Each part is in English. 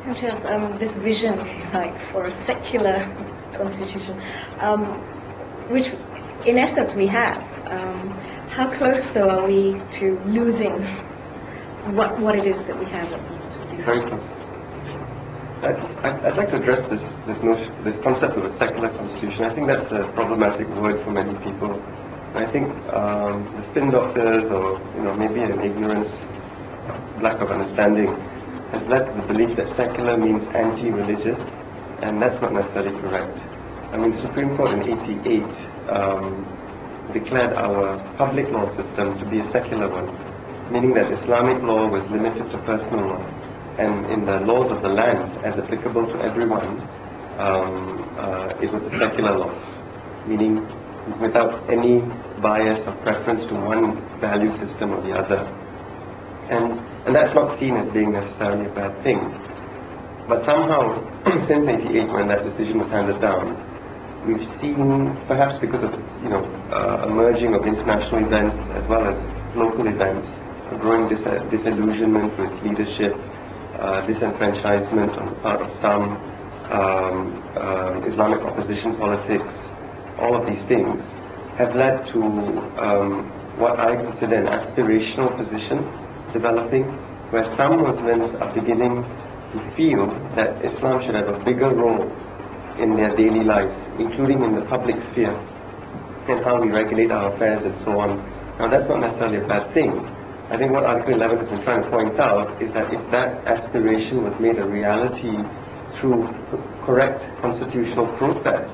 This vision, if you like, for a secular constitution, which in essence we have. How close, though, are we to losing what it is that we have at the moment? Very close. I'd like to address this concept of a secular constitution. I think that's a problematic word for many people. And I think the spin doctors, or maybe an ignorance, lack of understanding, has led to the belief that secular means anti-religious, and that's not necessarily correct. I mean, the Supreme Court in '88 declared our public law system to be a secular one, meaning that Islamic law was limited to personal law, and in the laws of the land, as applicable to everyone, it was a secular law, meaning without any bias or preference to one value system or the other. And that's not seen as being necessarily a bad thing. But somehow, since '88, when that decision was handed down, we've seen, perhaps because of a merging of international events as well as local events, a growing disillusionment with leadership, disenfranchisement on the part of some, Islamic opposition politics. All of these things have led to what I consider an aspirational position developing, where some Muslims are beginning to feel that Islam should have a bigger role in their daily lives, including in the public sphere, and how we regulate our affairs and so on. Now, that's not necessarily a bad thing. I think what Article 11 has been trying to point out is that if that aspiration was made a reality through correct constitutional process,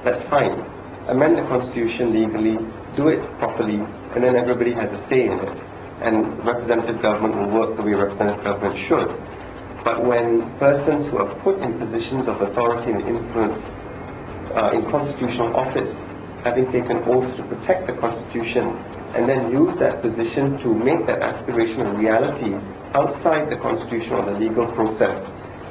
that's fine. Amend the constitution legally, do it properly, and then everybody has a say in it. And representative government will work the way representative government should. But when persons who are put in positions of authority and influence in constitutional office, having taken oaths to protect the Constitution, and then use that position to make that aspiration a reality outside the Constitution or the legal process,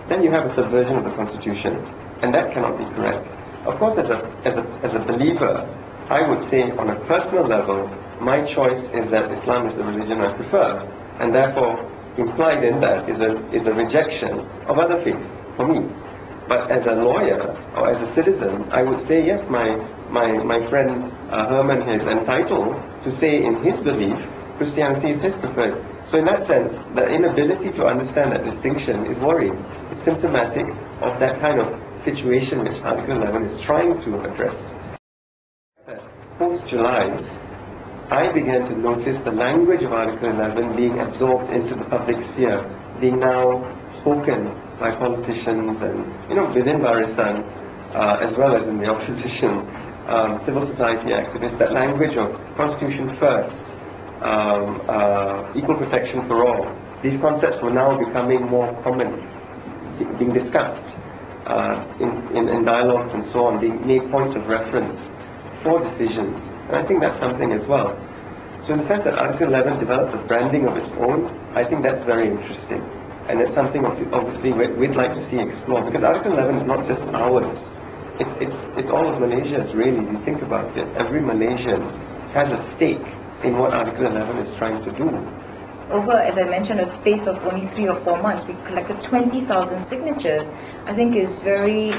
then you have a subversion of the Constitution, and that cannot be correct. Of course, as a believer, I would say on a personal level, my choice is that Islam is the religion I prefer, and therefore implied in that is a rejection of other faiths for me. But as a lawyer or as a citizen, I would say yes, my friend Herman is entitled to say in his belief Christianity is his preferred. So in that sense, the inability to understand that distinction is worrying. It's symptomatic of that kind of situation which Article 11 is trying to address. Post-July, I began to notice the language of Article 11 being absorbed into the public sphere, being now spoken by politicians and, within Barisan, as well as in the opposition, civil society activists, that language of Constitution first, equal protection for all. These concepts were now becoming more common, being discussed in dialogues and so on, being made points of reference for decisions. And I think that's something as well. So in the sense that Article 11 developed a branding of its own, I think that's very interesting. And it's something obviously we'd like to see explored, because Article 11 is not just ours. It's all of Malaysia's, really, if you think about it. Every Malaysian has a stake in what Article 11 is trying to do. Over, as I mentioned, a space of only 3 or 4 months, we collected 20,000 signatures. I think is very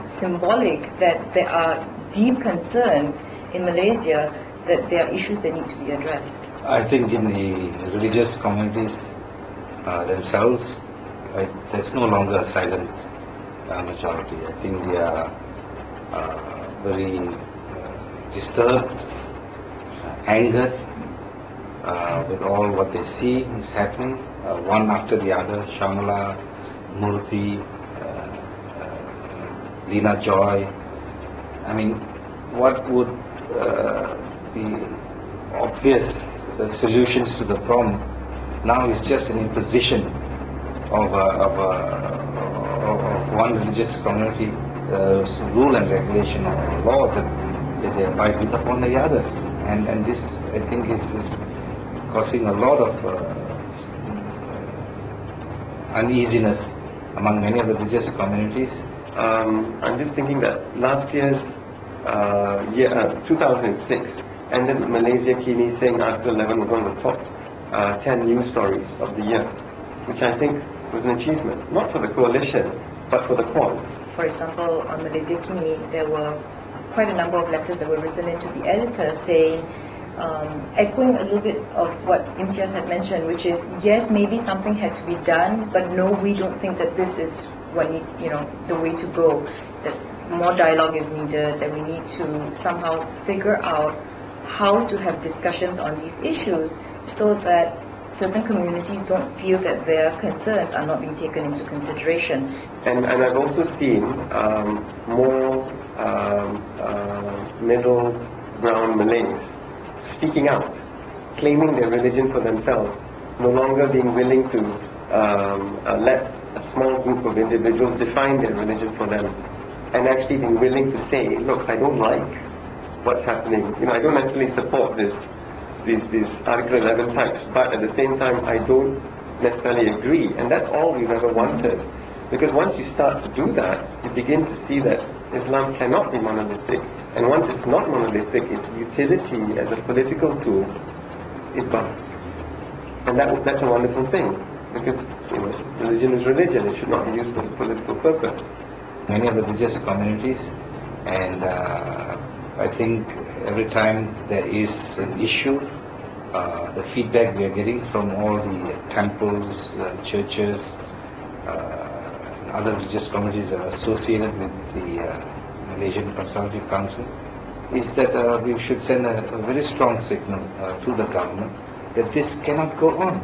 symbolic that there are deep concerns in Malaysia that there are issues that need to be addressed. I think in the religious communities themselves, there's no longer a silent majority. I think they are very disturbed, angered with all what they see is happening, one after the other. Shamala, Murthy, Lina Joy. I mean, what would be obvious solutions to the problem now is just an imposition of one religious community rule and regulation or laws that they abide with upon the others, and this I think is causing a lot of uneasiness among many of the religious communities. I'm just thinking that last year's 2006 ended with Malaysia Kini saying Article 11 was one of the top 10 news stories of the year, which I think was an achievement, not for the coalition, but for the cause. For example, on Malaysia Kini, there were quite a number of letters that were written into the editor saying, echoing a little bit of what Imtiaz had mentioned, which is, yes, maybe something had to be done, but no, we don't think that this is what the way to go, that more dialogue is needed, that we need to somehow figure out how to have discussions on these issues so that certain communities don't feel that their concerns are not being taken into consideration. And I've also seen more middle ground Malays speaking out, claiming their religion for themselves, no longer being willing to let a small group of individuals define their religion for them, and actually being willing to say, look, I don't like what's happening. I don't necessarily support these Article 11 types, but at the same time, I don't necessarily agree. And that's all we've ever wanted. Because once you start to do that, you begin to see that Islam cannot be monolithic. And once it's not monolithic, its utility as a political tool is gone. And that's a wonderful thing. Because religion is religion. It should not be used for a political purpose. Many of the religious communities, and I think every time there is an issue, the feedback we are getting from all the temples, churches, other religious communities that are associated with the Malaysian Consultative Council, is that we should send a very strong signal to the government that this cannot go on.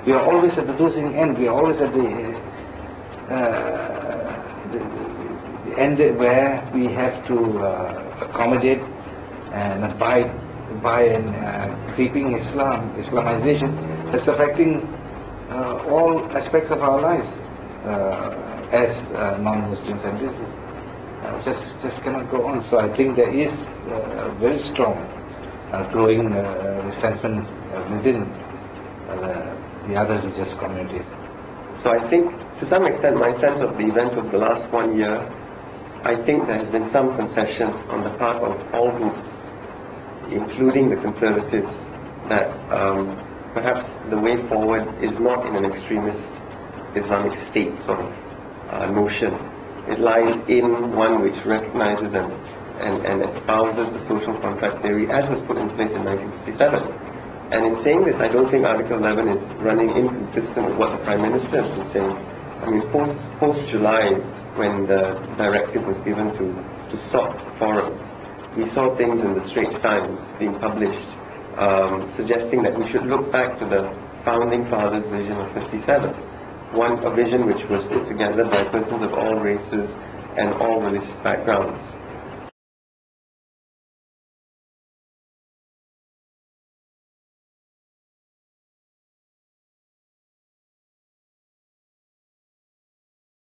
We are always at the losing end. We are always at the end where we have to accommodate and abide by a creeping Islamization that's affecting all aspects of our lives as non-Muslims, and this is just cannot go on. So I think there is a very strong growing resentment within the other religious communities. So I think, to some extent, my sense of the events of the last 1 year, I think there has been some concession on the part of all groups, including the Conservatives, that perhaps the way forward is not in an extremist Islamic State sort of notion. It lies in one which recognizes and espouses the social contract theory as was put in place in 1957. And in saying this, I don't think Article 11 is running inconsistent with what the Prime Minister has been saying. I mean, post-July, when the directive was given to stop forums, we saw things in the Straits Times being published suggesting that we should look back to the Founding Fathers' vision of 57. A vision which was put together by persons of all races and all religious backgrounds.